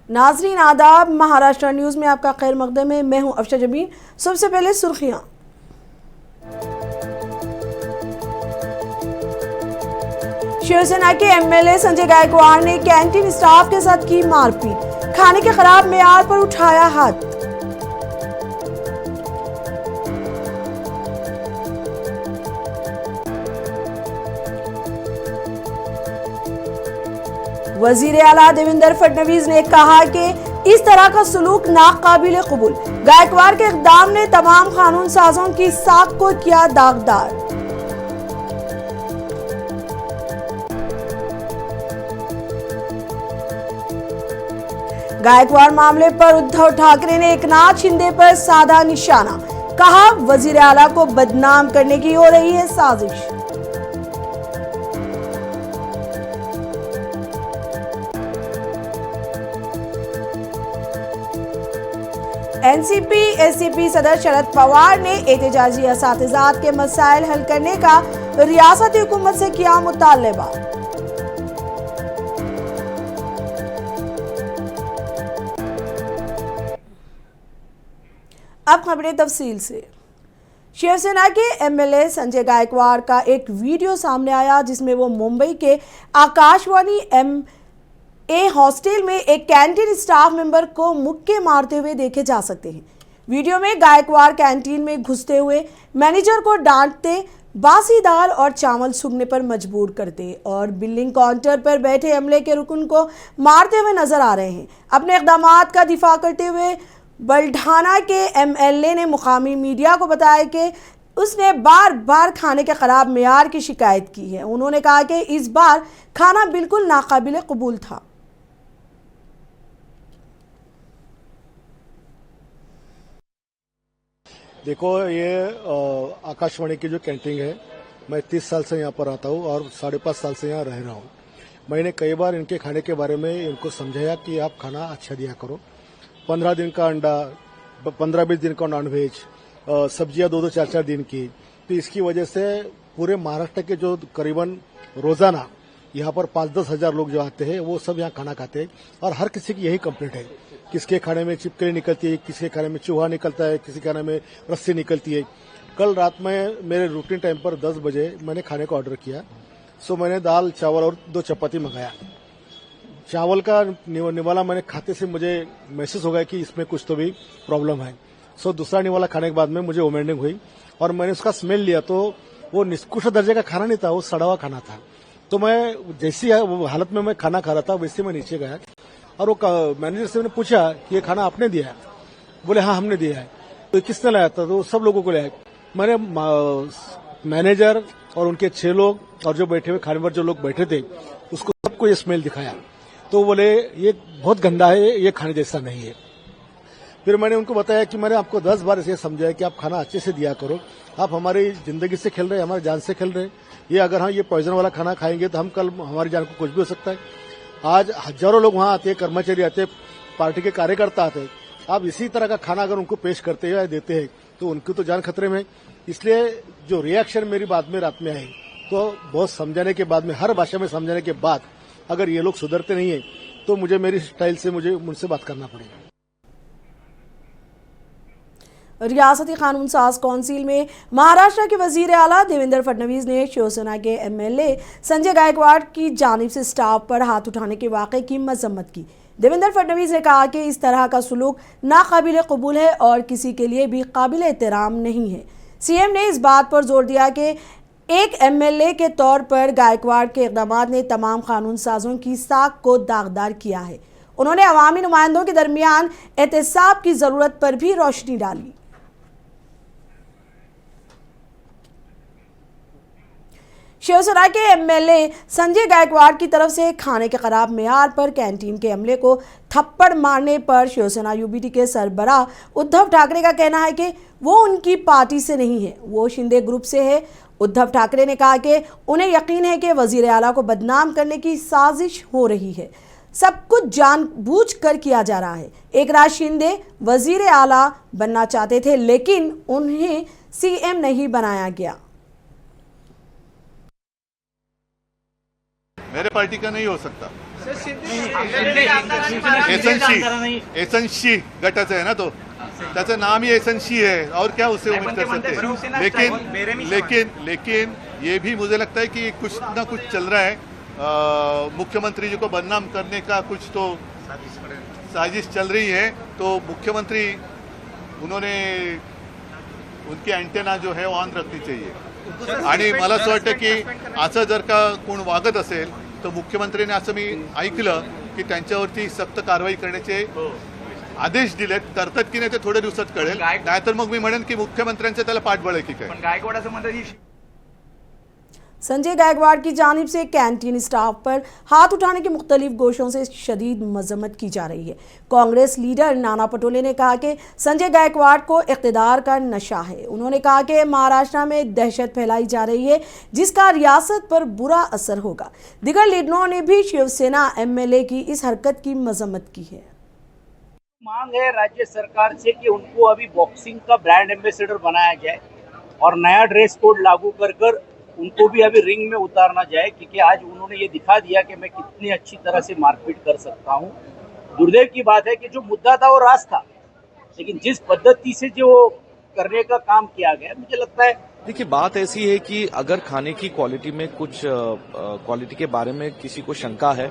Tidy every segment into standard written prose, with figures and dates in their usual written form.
नाजरीन आदाब, महाराष्ट्र न्यूज में आपका खैर मकदम है। मैं हूं अफशा जमीन। सबसे पहले सुर्खियां। शिवसेना के एमएलए संजय गायकवाड़ ने कैंटीन स्टाफ के साथ की मारपीट, खाने के खराब मेयार पर उठाया हाथ। वजीर आला देवेंद्र फडणवीस ने कहा कि इस तरह का सुलूक नाकाबिले कबूल। गायकवाड़ के इक़दाम ने तमाम कानून साजों की साख को किया दागदार। गायकवाड़ मामले पर उद्धव ठाकरे ने एकनाथ शिंदे पर साधा निशाना, कहा वजीर आला को बदनाम करने की हो रही है साजिश। एनसीपी एससीपी सदर शरद पवार ने एहतजाजी असातिज़ात के मसाइल हल करने का रियासती हुकूमत से किया मुतालबा। अब खबरें तफसील से। शिवसेना के एमएलए संजय गायकवाड़ का एक वीडियो सामने आया जिसमें वो मुंबई के आकाशवाणी हॉस्टल में एक कैंटीन स्टाफ मेंबर को मुक्के मारते हुए देखे जा सकते हैं। वीडियो में गायकवाड़ कैंटीन में घुसते हुए मैनेजर को डांटते, बासी दाल और चावल सूंघने पर मजबूर करते और बिलिंग काउंटर पर बैठे अमले के रुकन को मारते हुए नजर आ रहे हैं। अपने इक़दामात का दिफा करते हुए बल्ढाना के एमएलए ने मुकामी मीडिया को बताया कि उसने बार बार खाने के खराब मेयार की शिकायत की है। उन्होंने कहा कि इस बार खाना बिल्कुल नाकाबिले कबूल था। देखो, ये आकाशवाणी की जो कैंटीन है, मैं 30 साल से यहाँ पर आता हूँ और 5.5 साल से यहाँ रह रहा हूँ। मैंने कई बार इनके खाने के बारे में इनको समझाया कि आप खाना अच्छा दिया करो। 15 दिन का अंडा, 15-20 दिन का नॉनवेज, सब्जियाँ 2-2, 4-4 दिन की। तो इसकी वजह से पूरे महाराष्ट्र के जो करीबन रोजाना यहाँ पर 5-10 हजार लोग जो आते हैं वो सब यहाँ खाना खाते हैं और हर किसी की यही कंप्लेंट है। किसके खाने में छिपकली निकलती है, किसी के खाने में चूहा निकलता है, किसी के खाने में रस्सी निकलती है। कल रात में मेरे रूटीन टाइम पर 10 बजे मैंने खाने का ऑर्डर किया। सो मैंने दाल, चावल और 2 चपाती मंगाया। चावल का निवाला मैंने खाते से मुझे महसूस हो गया कि इसमें कुछ तो भी प्रॉब्लम है। सो दूसरा निवाला खाने के बाद में मुझे वोमिटिंग हुई और मैंने उसका स्मेल लिया तो वो निष्कृष्ट दर्जे का खाना नहीं था, वो सड़ा हुआ खाना था। तो मैं जैसी हालत में मैं खाना खा रहा था वैसे मैं नीचे गया और वो मैनेजर से मैंने पूछा कि ये खाना आपने दिया है? बोले हाँ हमने दिया है। तो किसने लाया था? तो सब लोगों को लाया। मैंने मैनेजर और उनके 6 लोग और जो बैठे हुए खाने पर जो लोग बैठे थे उसको सबको ये स्मेल दिखाया। तो बोले ये बहुत गंदा है, ये खाने जैसा नहीं है। फिर मैंने उनको बताया कि मैंने आपको 10 बार ऐसे समझाया कि आप खाना अच्छे से दिया करो। आप हमारी जिंदगी से खेल रहे हैं, हमारी जान से खेल रहे हैं। ये अगर हम ये पॉइजन वाला खाना खाएंगे तो हम कल हमारी जान को कुछ भी हो सकता है। आज हजारों लोग वहां आते हैं, कर्मचारी आते हैं, पार्टी के कार्यकर्ता आते हैं। आप इसी तरह का खाना अगर उनको पेश करते हैं या देते हैं तो उनकी तो जान खतरे में। इसलिए जो रिएक्शन मेरी बात में रात में आई तो बहुत समझाने के बाद में, हर भाषा में समझाने के बाद अगर ये लोग सुधरते नहीं है तो मुझे मेरी स्टाइल से मुझसे बात करना पड़ेगा। रियासती कानून साज कौंसिल में महाराष्ट्र के वजीर आला देवेंद्र फडणवीस ने शिवसेना के एमएलए संजय गायकवाड़ की जानिब से स्टाफ पर हाथ उठाने के वाक़े की मजम्मत की। देवेंद्र फडणवीस ने कहा कि इस तरह का सुलूक नाकाबिले कबूल है और किसी के लिए भी काबिल एहतराम नहीं है। सीएम ने इस बात पर जोर दिया कि एक एमएलए के तौर पर गायकवाड़ के इक़दामात ने तमाम कानून साजों की साख को दागदार किया है। उन्होंने अवामी नुमाइंदों के दरमियान एहतसाब की ज़रूरत पर भी रोशनी डाली। शिवसेना के एमएलए संजय गायकवाड़ की तरफ से खाने के खराब मेयार पर कैंटीन के अमले को थप्पड़ मारने पर शिवसेना यूबीटी के सरबराह उद्धव ठाकरे का कहना है कि वो उनकी पार्टी से नहीं है, वो शिंदे ग्रुप से है। उद्धव ठाकरे ने कहा कि उन्हें यकीन है कि वजीर आला को बदनाम करने की साजिश हो रही है, सब कुछ जानबूझकर किया जा रहा है। एकनाथ शिंदे वजीर आला बनना चाहते थे लेकिन उन्हें सीएम नहीं बनाया गया। मेरे पार्टी का नहीं हो सकता। एसनशी गटाचा आहे ना तो, त्याचं नाम ही एसनशी है और क्या उससे उम्मीद कर सकते हैं। लेकिन ये भी मुझे लगता है कि कुछ ना कुछ चल रहा है, मुख्यमंत्री जी को बदनाम करने का कुछ तो साजिश चल रही है। तो मुख्यमंत्री उन्होंने उनकी अँटेना जो है ऑन रखनी चाहिए आणि मला असं वाटतं की असं जर का कोण वागत असेल तर मुख्यमंत्र्यांनी असं मी ऐकलं की त्यांच्यावरती सक्त कारवाई करण्याचे आदेश दिलेत। करतात की नाही ते थोड्या दिवसात कळेल, नाहीतर मग मी म्हणेन की मुख्यमंत्र्यांचं त्याला पाठबळ आहे की काय। पण गायकवाड असं म्हणतात की संजय गायकवाड़ की जानिब से कैंटीन स्टाफ पर हाथ उठाने के मुख्तलिफ गोशों से शदीद मजम्मत की जा रही है। कांग्रेस लीडर नाना पटोले ने कहा कि संजय गायकवाड़ को इक़्तिदार का नशा है। उन्होंने कहा कि महाराष्ट्र में दहशत फैलाई जा रही है जिसका रियासत पर बुरा असर होगा। दीगर लीडरों ने भी शिवसेना एमएलए की इस हरकत की मजम्मत की है। मांग है राज्य सरकार से कि उनको अभी बॉक्सिंग का ब्रांड एम्बेसडर बनाया जाए और नया ड्रेस कोड लागू कर उनको भी अभी रिंग में उतारना जाए, क्योंकि आज उन्होंने ये दिखा दिया कि मैं कितनी अच्छी तरह से मारपीट कर सकता हूँ। दुर्दैव की बात है कि जो मुद्दा था वो रास्त था, लेकिन जिस पद्धति से जो करने का काम किया गया, मुझे लगता है देखिए बात ऐसी है कि अगर खाने की क्वालिटी में कुछ क्वालिटी के बारे में किसी को शंका है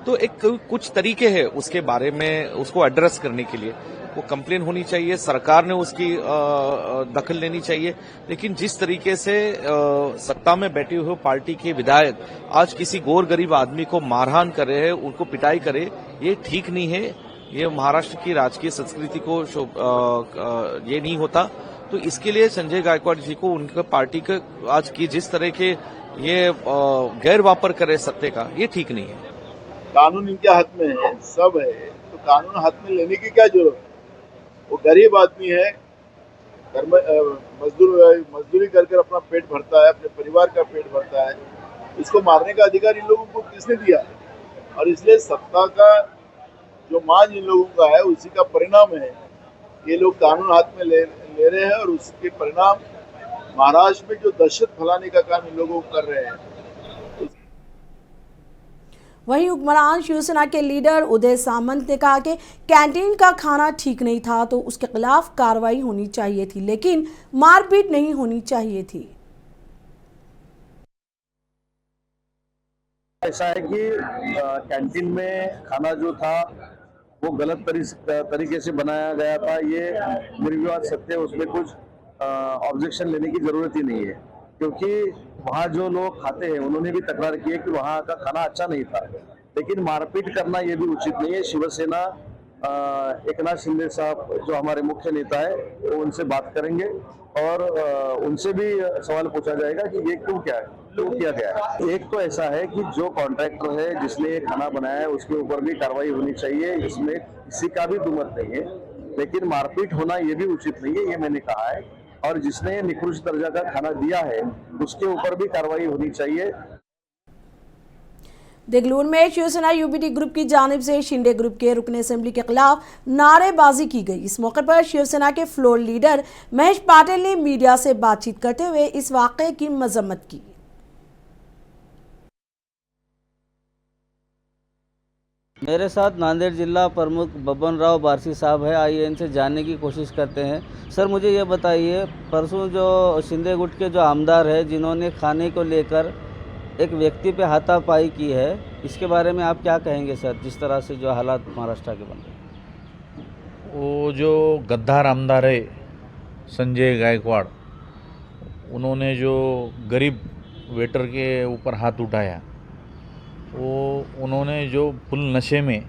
तो एक कुछ तरीके हैं उसके बारे में उसको एड्रेस करने के लिए। वो कंप्लेन होनी चाहिए, सरकार ने उसकी दखल लेनी चाहिए। लेकिन जिस तरीके से सत्ता में बैठे हुए पार्टी के विधायक आज किसी गौर गरीब आदमी को मारहान कर रहे हैं, उनको पिटाई करे, ये ठीक नहीं है। ये महाराष्ट्र की राजकीय संस्कृति को ये नहीं होता। तो इसके लिए संजय गायकवाड़ जी को उनके पार्टी के आज की जिस तरह के ये गैर वापर करे सत्ते का, ये ठीक नहीं है। कानून इनके हाथ में है, सब है, तो कानून हाथ में लेने की क्या जरूरत है। वो गरीब आदमी है, मजदूरी कर अपना पेट भरता है, अपने परिवार का पेट भरता है। इसको मारने का अधिकार इन लोगों को किसने दिया है? और इसलिए सत्ता का जो मान इन लोगों का है उसी का परिणाम है। ये लोग कानून हाथ में ले रहे हैं और उसके परिणाम महाराष्ट्र में जो दहशत फैलाने का काम इन लोगों को कर रहे हैं। वहीं हुक्मरान शिवसेना के लीडर उदय सामंत ने कहा कि कैंटीन का खाना ठीक नहीं था तो उसके खिलाफ कार्रवाई होनी चाहिए थी, लेकिन मारपीट नहीं होनी चाहिए थी। ऐसा है कि कैंटीन में खाना जो था वो गलत तरीके से बनाया गया था, ये निर्विवाद सत्य है, उसमें कुछ ऑब्जेक्शन लेने की जरूरत ही नहीं है। क्योंकि वहाँ जो लोग खाते हैं उन्होंने भी तकरार की है कि वहाँ का खाना अच्छा नहीं था। लेकिन मारपीट करना ये भी उचित नहीं है। शिवसेना एकनाथ शिंदे साहब जो हमारे मुख्य नेता है वो उनसे बात करेंगे और उनसे भी सवाल पूछा जाएगा कि ये क्यों किया गया है। एक तो ऐसा है कि जो कॉन्ट्रैक्टर है जिसने ये खाना बनाया है उसके ऊपर भी कार्रवाई होनी चाहिए, इसमें किसी का भी दुमत नहीं है। लेकिन मारपीट होना ये भी उचित नहीं है, ये मैंने कहा है। और जिसने निकृष्ट दर्जा का खाना दिया है उसके ऊपर भी कार्रवाई होनी चाहिए। देगलूर में शिवसेना यूबीटी ग्रुप की जानिब से शिंदे ग्रुप के रुकन असेंबली के खिलाफ नारेबाजी की गई। इस मौके पर शिवसेना के फ्लोर लीडर महेश पाटिल ने मीडिया से बातचीत करते हुए इस वाक़े की मजम्मत की। मेरे साथ नांदेड़ जिला प्रमुख बब्बन राव बारसी साहब है। आइए इनसे जानने की कोशिश करते हैं। सर मुझे ये बताइए, परसों जो शिंदे गुट के जो आमदार है जिन्होंने खाने को लेकर एक व्यक्ति पे हाथापाई की है, इसके बारे में आप क्या कहेंगे सर, जिस तरह से जो हालात महाराष्ट्र के बन रहे? वो जो गद्दार आमदार है संजय गायकवाड़, उन्होंने जो गरीब वेटर के ऊपर हाथ उठाया, वो उन्होंने जो फुल नशे में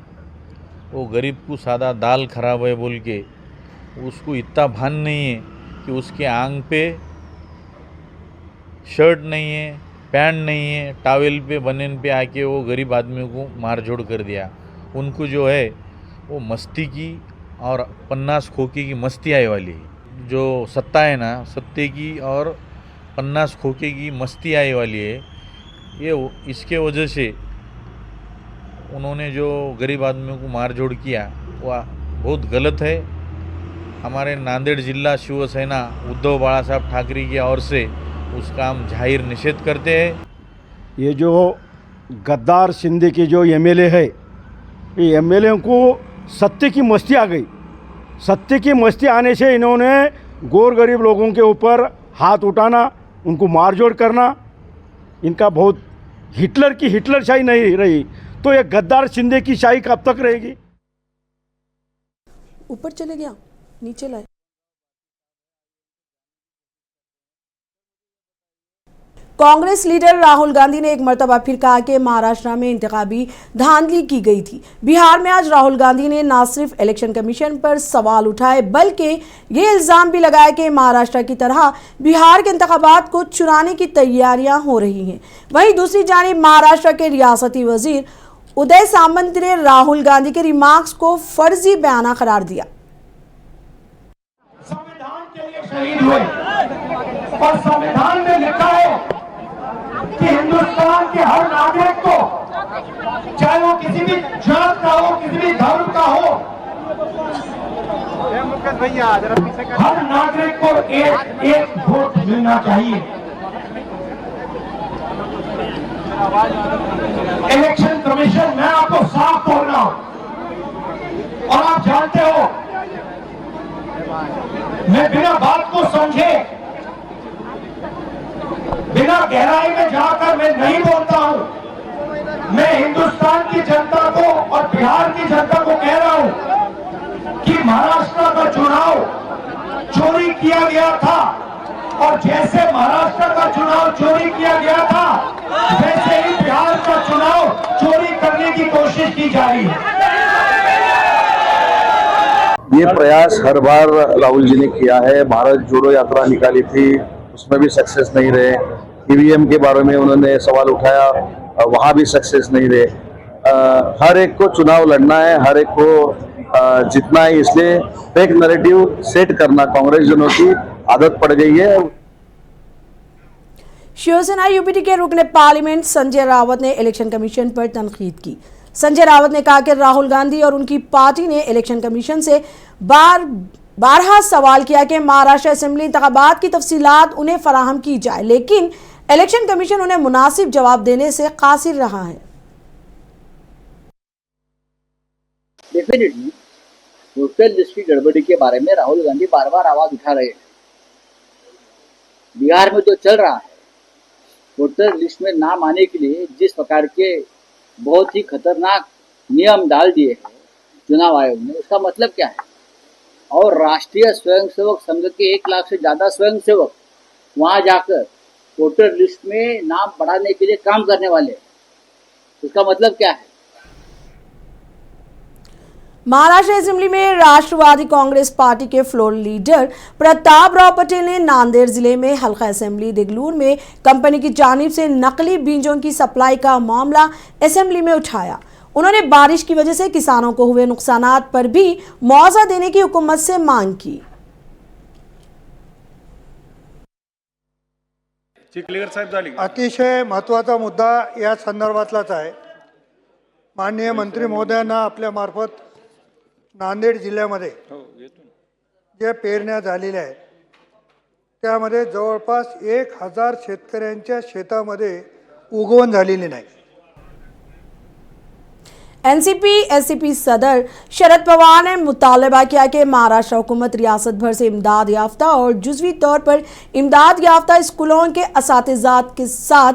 वो गरीब को सादा दाल खराब है बोल के उसको इतना भान नहीं है कि उसके आंग पे शर्ट नहीं है, पैंट नहीं है, टावेल पे बनियान पे आके वो गरीब आदमी को मारझोड़ कर दिया। उनको जो है वो मस्ती की और 50 खोखे की मस्ती आए वाली है। जो सत्ता है ना, सत्ते की और 50 खोखे की मस्ती आए वाली है। ये इसके वजह से उन्होंने जो गरीब आदमियों को मारझोड़ किया वह बहुत गलत है। हमारे नांदेड़ जिला शिवसेना उद्धव बाला साहब ठाकरे की ओर से उसका हम जाहिर निषेध करते हैं। ये जो गद्दार शिंदे के जो एमएलए है एमएलए को सत्य की मस्ती आ गई। सत्य की मस्ती आने से इन्होंने गोर गरीब लोगों के ऊपर हाथ उठाना, उनको मारझोड़ करना, इनका बहुत हिटलर की हिटलरशाही नहीं रही तो ये गद्दार शिंदे की शाही कब तक रहेगी। ऊपर चले गया, नीचे लाए। कांग्रेस लीडर राहुल गांधी ने एक मर्तबा फिर कहा कि महाराष्ट्र में इंतखाबी धांधली की गई थी। बिहार में आज राहुल गांधी ने न सिर्फ इलेक्शन कमीशन पर सवाल उठाए बल्कि ये इल्जाम भी लगाया कि महाराष्ट्र की तरह बिहार के इंतखाबात को चुराने की तैयारियां हो रही हैं। वहीं दूसरी जानिब महाराष्ट्र के रियासती वजीर उदय सामंत ने राहुल गांधी के रिमार्क्स को फर्जी बयाना करार दिया। संविधान के लिए शहीद हुए और संविधान में लिखा है कि हिंदुस्तान के हर नागरिक को, चाहे वो किसी भी जात का हो, किसी भी धर्म का हो, हर नागरिक को एक एक वोट मिलना चाहिए। इलेक्शन कमीशन, मैं आपको साफ बोल रहा हूं और आप जानते हो, मैं बिना बात को समझे, बिना गहराई में जाकर मैं नहीं बोलता हूं। मैं हिंदुस्तान की जनता को और बिहार की जनता को कह रहा हूं कि महाराष्ट्र का चुनाव चोरी किया गया था और जैसे महाराष्ट्र का चुनाव चोरी किया गया था वैसे ही बिहार का चुनाव चोरी करने की कोशिश की जा रही है। ये प्रयास हर बार राहुल जी ने किया है। भारत जोड़ो यात्रा निकाली थी, उसमें भी सक्सेस नहीं रहे। ईवीएम के बारे में उन्होंने सवाल उठाया, वहां भी सक्सेस नहीं रहे। हर एक को चुनाव लड़ना है, हर एक को जीतना है, इसलिए फेक नैरेटिव सेट करना कांग्रेस जनों की आदत पड़ गई है। शिवसेना यूपीटी के रुकने पार्लियामेंट संजय रावत ने इलेक्शन कमीशन पर तनकीद की। संजय रावत ने कहा कि राहुल गांधी और उनकी पार्टी ने इलेक्शन कमीशन से बारहा सवाल किया कि महाराष्ट्र असेंबली इंतखाबात की तफसीलात उन्हें फराहम की जाए, लेकिन इलेक्शन कमीशन उन्हें मुनासिब जवाब देने से कासिर रहा है। डेफिनेटली वोटर लिस्ट की गड़बड़ी के बारे में राहुल गांधी बार बार आवाज उठा रहे हैं। बिहार में जो चल रहा है, वोटर लिस्ट में नाम आने के लिए जिस प्रकार के बहुत ही खतरनाक नियम डाल दिए हैं चुनाव आयोग ने, उसका मतलब क्या है? और राष्ट्रीय स्वयंसेवक संघ के 1 लाख से ज्यादा स्वयंसेवक वहां जाकर वोटर लिस्ट में नाम बढ़ाने के लिए काम करने वाले, उसका मतलब क्या है? महाराष्ट्र असेंबली में राष्ट्रवादी कांग्रेस पार्टी के फ्लोर लीडर प्रताप राव पटेल ने नांदेड़ जिले में हल्का असेंबली देगलूर में कंपनी की जानिब से नकली बीजों की सप्लाई का मामला असेंबली में उठाया। उन्होंने बारिश की वजह से किसानों को हुए नुकसानात पर भी मुआवजा देने की हुकूमत से मांग की। अतिशय महत्त्वाचा मुद्दा या संदर्भातलाच आहे। माननीय मंत्री महोदयांना आपल्या मार्फत नांदेड जिल्ह्यामध्ये जे पेरण्या झालेल्या आहेत त्यामध्ये जवळपास 1000 शेतकऱ्यांच्या शेतामध्ये उगवण झालेली नाही। एनसीपी एससीपी सदर शरद पवार ने मुतालबा किया कि महाराष्ट्र हुकूमत रियासत भर से इमदाद याफ्ता और जुज़वी तौर पर इमदाद याफ्ता स्कूलों के असातिज़ात के साथ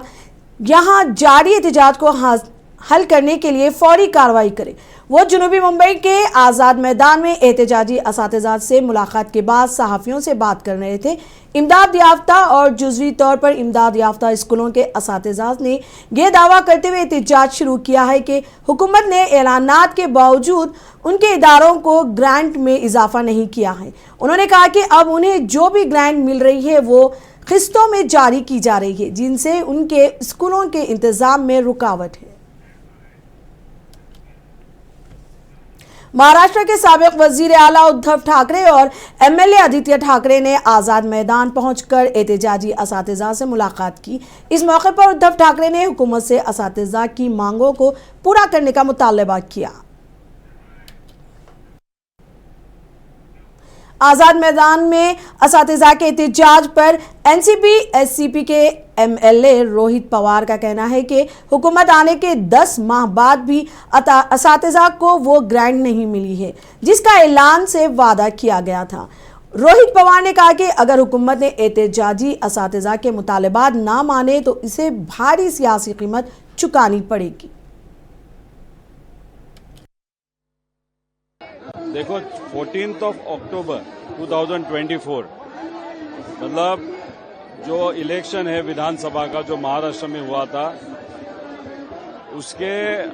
यहाँ जारी एहतजाज को हल करने के लिए फौरी कार्रवाई करे। वो जनूबी मुंबई के आज़ाद मैदान में एहतजाजी असातिज़ात से मुलाकात के बाद सहाफ़ियों से बात कर रहे थे। इमदाद याफ्ता और जुज़वी तौर पर इमदाद याफ्ता स्कूलों के असातिज़ात ने यह दावा करते हुए एहतजाज शुरू किया है कि हुकूमत ने ऐलानात के बावजूद उनके इदारों को ग्रांट में इजाफा नहीं किया है। उन्होंने कहा कि अब उन्हें जो भी ग्रांट मिल रही है वो किस्तों में जारी की जा रही है, जिनसे उनके स्कूलों के इंतज़ाम में रुकावट है। महाराष्ट्र के साबिक वजीर आला उद्धव ठाकरे और एमएलए आदित्य ठाकरे ने आज़ाद मैदान पहुंचकर एहतजाजी असातिज़ा से मुलाकात की। इस मौके पर उद्धव ठाकरे ने हुकूमत से असातिज़ा की मांगों को पूरा करने का मुतालबा किया। आज़ाद मैदान में असातिज़ा के एहतजाज पर एनसीपी एससीपी के एमएलए रोहित पवार का कहना है कि हुकूमत आने के 10 माह बाद भी असातिज़ा को वो ग्रांट नहीं मिली है जिसका ऐलान से वादा किया गया था। रोहित पवार ने कहा कि अगर हुकूमत ने एहतजाजी असातिज़ा के मुतालबात ना माने तो इसे भारी सियासी कीमत चुकानी पड़ेगी। देखो 14 अक्टूबर 2024 मतलब जो इलेक्शन है विधानसभा का जो महाराष्ट्र में हुआ था उसके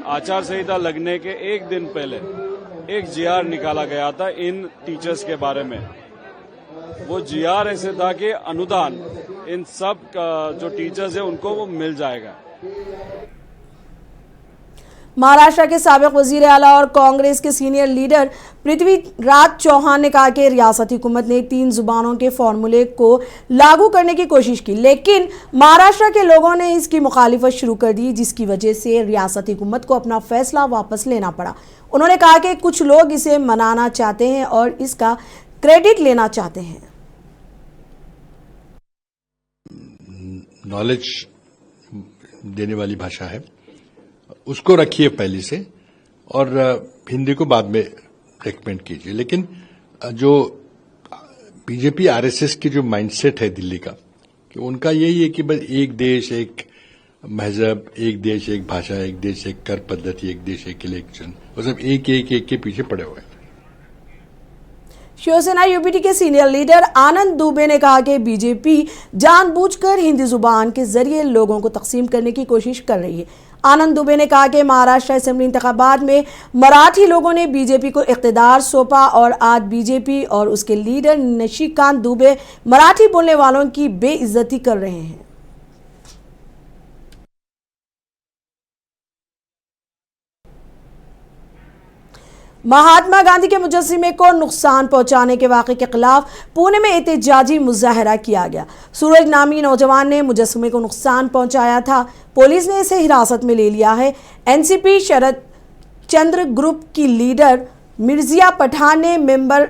आचार संहिता लगने के एक दिन पहले एक जीआर निकाला गया था इन टीचर्स के बारे में। वो जीआर ऐसे था कि अनुदान इन सब जो टीचर्स है उनको वो मिल जाएगा। महाराष्ट्र के साबिक वजीर आला और कांग्रेस के सीनियर लीडर पृथ्वीराज चौहान ने कहा कि रियासती हुकूमत ने 3 जुबानों के फॉर्मूले को लागू करने की कोशिश की, लेकिन महाराष्ट्र के लोगों ने इसकी मुखालिफत शुरू कर दी, जिसकी वजह से रियासती हुकूमत को अपना फैसला वापस लेना पड़ा। उन्होंने कहा कि कुछ लोग इसे मनाना चाहते हैं और इसका क्रेडिट लेना चाहते हैं। नॉलेज देने वाली भाषा है, उसको रखिए पहले से और हिंदी को बाद में रेकमेंड कीजिए। लेकिन जो बीजेपी आरएसएस की जो माइंडसेट है दिल्ली का, कि उनका यही है कि बस एक देश एक मजहब, एक देश एक भाषा, एक देश एक कर पद्धति, एक देश एक इलेक्शन, वो सब एक के पीछे पड़े हुए हैं। शिवसेना यूपीटी के सीनियर लीडर आनंद दुबे ने कहा कि बीजेपी जानबूझकर हिंदी जुबान के जरिए लोगों को तकसीम करने की कोशिश कर रही है। आनंद दुबे ने कहा कि महाराष्ट्र असेंबली इंतखाबात में मराठी लोगों ने बीजेपी को इख्तिदार सौंपा और आज बीजेपी और उसके लीडर निशिकांत दुबे मराठी बोलने वालों की बेइज्जती कर रहे हैं। महात्मा गांधी के मुजस्सिमे को नुकसान पहुंचाने के वाक़े के खिलाफ पुणे में एहतजाजी मुजाहरा किया गया। सूरज नामी नौजवान ने मुजस्सिमे को नुकसान पहुंचाया था। पुलिस ने इसे हिरासत में ले लिया है। एनसीपी शरद चंद्र ग्रुप की लीडर मिर्जिया पठान ने मेंबर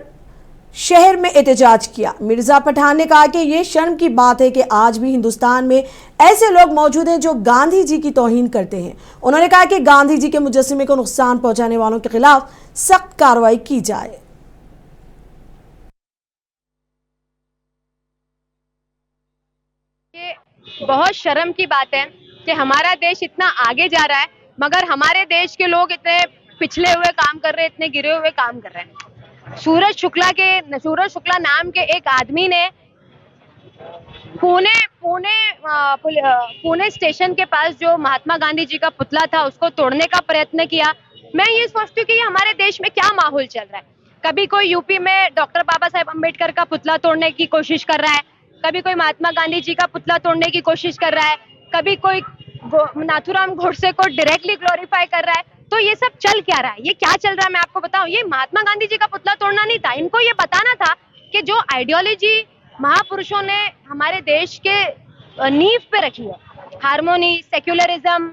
शहर में एहतजाज किया। मिर्जा पठान ने कहा कि ये शर्म की बात है कि आज भी हिंदुस्तान में ऐसे लोग मौजूद हैं जो गांधी जी की तौहीन करते हैं। उन्होंने कहा कि गांधी जी के मुजस्सिमे को नुकसान पहुंचाने वालों के खिलाफ सख्त कार्रवाई की जाए। ये बहुत शर्म की बात है कि हमारा देश इतना आगे जा रहा है मगर हमारे देश के लोग इतने पिछले हुए काम कर रहे हैं, इतने गिरे हुए काम कर रहे हैं। सूरज शुक्ला नाम के एक आदमी ने पुणे स्टेशन के पास जो महात्मा गांधी जी का पुतला था उसको तोड़ने का प्रयत्न किया। मैं ये सोचती हूँ कि ये हमारे देश में क्या माहौल चल रहा है। कभी कोई यूपी में डॉक्टर बाबा साहेब अम्बेडकर का पुतला तोड़ने की कोशिश कर रहा है, कभी कोई महात्मा गांधी जी का पुतला तोड़ने की कोशिश कर रहा है, कभी कोई नाथूराम गोडसे को डायरेक्टली ग्लोरीफाई कर रहा है। तो ये सब चल क्या रहा है, ये क्या चल रहा है मैं आपको बताऊं। ये महात्मा गांधी जी का पुतला तोड़ना नहीं था, इनको ये बताना था कि जो आइडियोलॉजी महापुरुषों ने हमारे देश के नींव पे रखी है, हार्मोनी, सेक्युलरिज्म,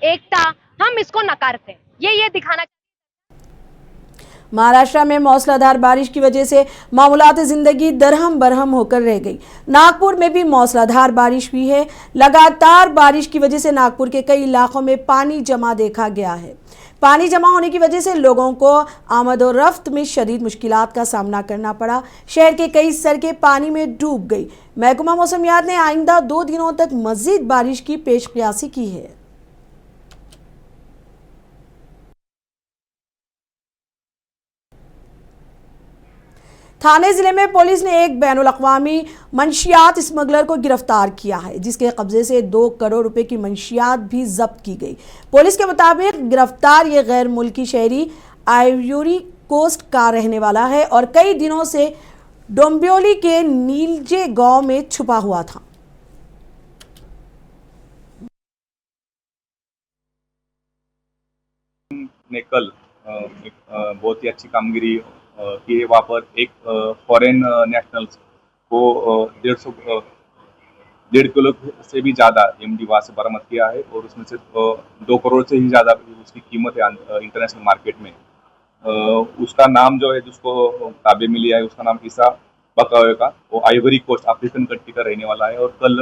एकता, हम इसको नकारते हैं। ये दिखाना। महाराष्ट्र में मौसलाधार बारिश की वजह से मामूलात जिंदगी दरहम बरहम होकर रह गई। नागपुर में भी मौसलाधार बारिश हुई है। लगातार बारिश की वजह से नागपुर के कई इलाकों में पानी जमा देखा गया है। पानी जमा होने की वजह से लोगों को आमद और रफ्त में शदीद मुश्किलात का सामना करना पड़ा। शहर के कई सड़कें पानी में डूब गई। महकमा मौसमियात ने आइंदा 2 दिनों तक मजीद बारिश की पेशकयासी की है। थाने जिले में पुलिस ने एक बैनुल-अक़वामी मंशियात स्मगलर को गिरफ्तार किया है, जिसके कब्जे से 2 करोड़ रुपए की मंशियात भी जब्त की गई। पुलिस के मुताबिक गिरफ्तार ये गैर मुल्की शहरी आइवरी कोस्ट का रहने वाला है और कई दिनों से डोंबिवली के नीलजे गांव में छुपा हुआ था। ने कल बहुत ही अच्छी कामगिरी की है। वहाँ पर एक फॉरेन नेशनल्स को 1.5 किलो से भी ज़्यादा एमडी वहाँ से बरामद किया है और उसमें से 2 करोड़ से ही ज़्यादा उसकी कीमत है इंटरनेशनल मार्केट में। उसका नाम जो है जिसको ताबे में लिया है उसका नाम ईसा बकावे का, वो आइवरी कोस्ट अफ्रीकन कंट्री का रहने वाला है और कल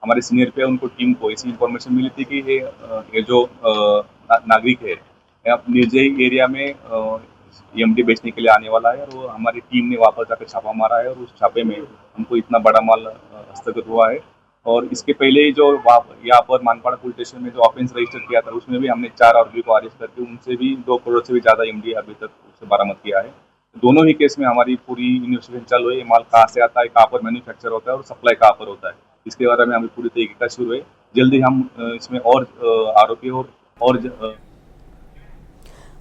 हमारे सीनियर पे उनको टीम को ऐसी इन्फॉर्मेशन मिली थी कि ये जो नागरिक है निर्जय एरिया में EMD बेचने के लिए आने वाला है, और वो हमारी टीम ने वापस जाकर छापा मारा है और उस छापे में हमको इतना बड़ा माल हस्तगत हुआ है। और इसके पहले ही जो यहाँ पर मानपाड़ा पुलिस स्टेशन में जो ऑफेंस रजिस्टर किया था उसमें भी हमने 4 आरोपी को अरेस्ट करके उनसे भी 2 करोड़ से भी ज़्यादा EMD अभी तक उसे बरामद किया है। दोनों ही केस में हमारी पूरी इन्वेस्टिगेशन चल रही है, माल कहाँ से आता है, कहाँ पर मैन्युफैक्चर होता है और सप्लाई कहाँ पर होता है, इसके बारे में हमें पूरी तरीके का शुरू है। जल्दी हम इसमें और आरोपी और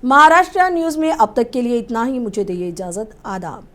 महाराष्ट्र न्यूज़ में अब तक के लिए इतना ही। मुझे दीजिए इजाज़त। आदाब।